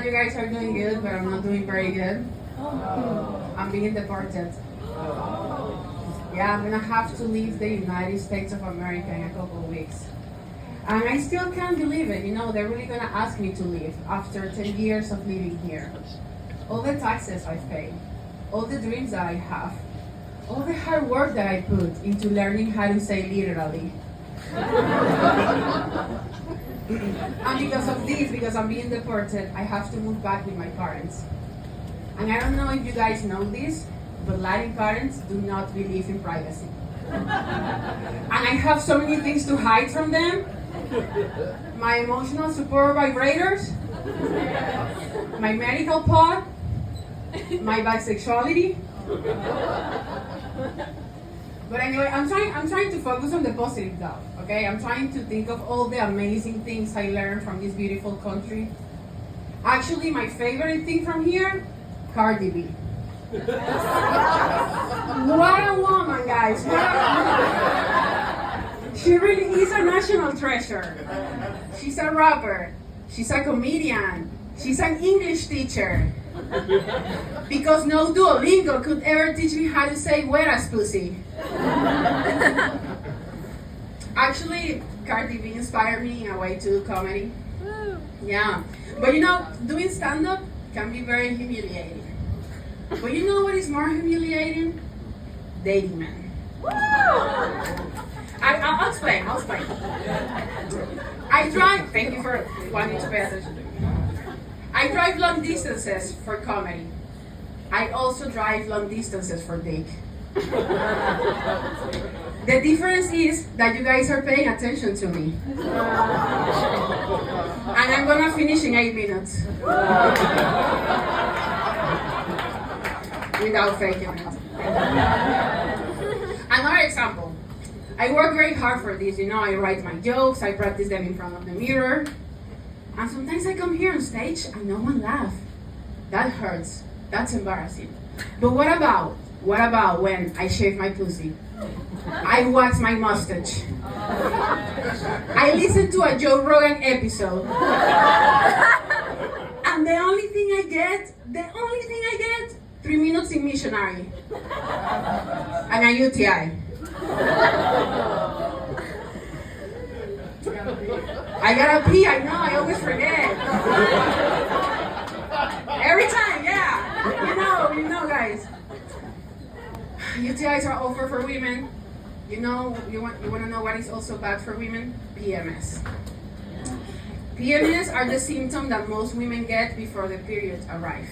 you guys are doing good, but I'm not doing very good. I'm being deported. Yeah, I'm gonna have to leave the United States of America in a couple of weeks. And I still can't believe it. You know, they're really gonna ask me to leave after 10 years of living here. All the taxes I've paid, all the dreams that I have, all the hard work that I put into learning how to say literally. And because of this, because I'm being deported, I have to move back with my parents. And I don't know if you guys know this, but Latin parents do not believe in privacy. And I have so many things to hide from them. My emotional support vibrators, my medical pod, my bisexuality. But anyway, I'm trying to focus on the positive stuff, okay? I'm trying to think of all the amazing things I learned from this beautiful country. Actually, my favorite thing from here, Cardi B. What a woman, guys. What a woman. She really is a national treasure. She's a rapper. She's a comedian. She's an English teacher. Because no Duolingo could ever teach me how to say whereas pussy. Actually, Cardi B inspired me in a way to do comedy. Yeah. But you know, doing stand-up can be very humiliating. But you know what is more humiliating? Dating men. I'll explain. I drive, thank you for wanting to pay attention to me. I drive long distances for comedy. I also drive long distances for dick. The difference is that you guys are paying attention to me. And I'm gonna finish in 8 minutes. Without faking it. Another example. I work very hard for this, you know, I write my jokes, I practice them in front of the mirror. And sometimes I come here on stage and no one laughs. That hurts. That's embarrassing. But what about when I shave my pussy? I wax my mustache. I listen to a Joe Rogan episode. And the only thing I get, 3 minutes in missionary. And a UTI. I gotta pee, I know, I always forget. Every time, yeah. You know, guys. UTIs are over for women. You know, you want to know what is also bad for women? PMS. PMS are the symptoms that most women get before the periods arrive.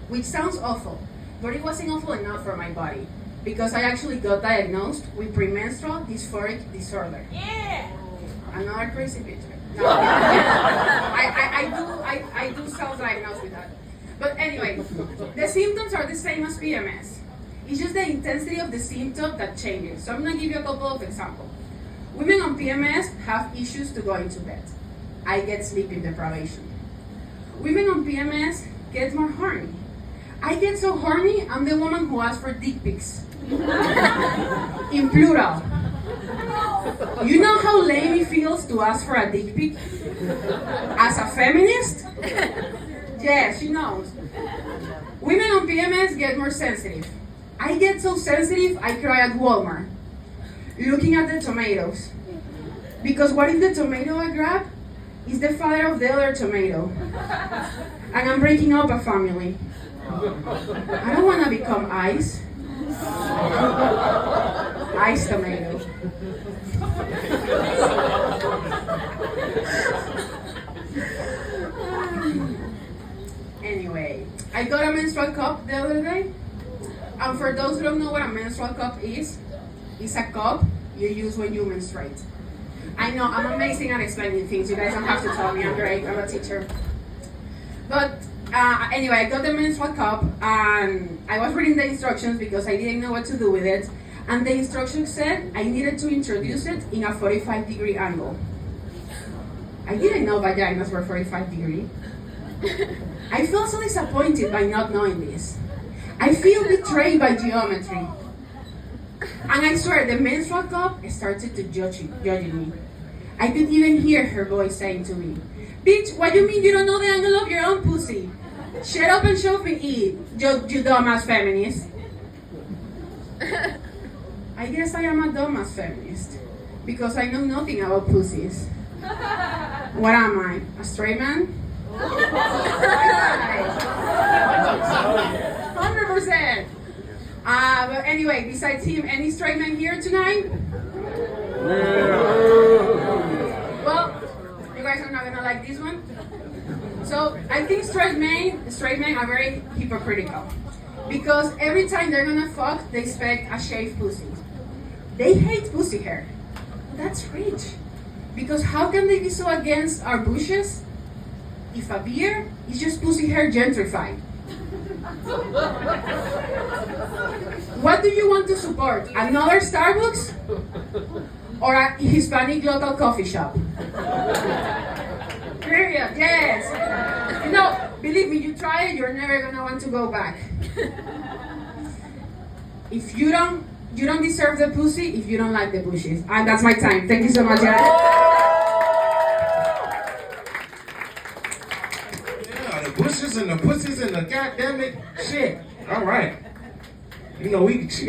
Which sounds awful, but it wasn't awful enough for my body. Because I actually got diagnosed with premenstrual dysphoric disorder. Yeah! Another crazy picture. No, I do self-diagnose with that. But anyway, the symptoms are the same as PMS. It's just the intensity of the symptom that changes. So I'm gonna give you a couple of examples. Women on PMS have issues to going to bed. I get sleep deprivation. Women on PMS get more horny. I get so horny, I'm the woman who asks for dick pics. In plural. You know how lame it feels to ask for a dick pic? As a feminist? Yes, she knows. Women on PMS get more sensitive. I get so sensitive, I cry at Walmart. Looking at the tomatoes. Because what if the tomato I grab is the father of the other tomato? And I'm breaking up a family. I don't want to become ice. Ice tomato. Anyway, I got a menstrual cup the other day. And for those who don't know what a menstrual cup is, it's a cup you use when you menstruate. I know, I'm amazing at explaining things. You guys don't have to tell me, I'm great, I'm a teacher. But anyway, I got the menstrual cup and I was reading the instructions because I didn't know what to do with it. And the instructions said I needed to introduce it in a 45-degree angle. I didn't know vaginas were 45 degrees. I feel so disappointed by not knowing this. I feel betrayed by geometry. And I swear, the menstrual cup started to judging me. I could even hear her voice saying to me, Bitch, what you mean you don't know the angle of your own pussy? Shut up and show me eat, you dumbass feminist. I guess I am a dumbass feminist because I know nothing about pussies. What am I? A straight man? 100%. But anyway, besides him, any straight man here tonight? Well, you guys are not gonna like this one. So I think straight men are very hypocritical because every time they're gonna fuck, they expect a shaved pussy. They hate pussy hair. That's rich. Because how can they be so against our bushes if a beer is just pussy hair gentrified? What do you want to support? Another Starbucks? Or a Hispanic local coffee shop? Period, yes. No, believe me, you try it, you're never gonna want to go back. If you don't deserve the pussy if you don't like the bushes. And that's my time. Thank you so much, guys. Yeah, the bushes and the pussies and the goddamn it shit. All right. You know, she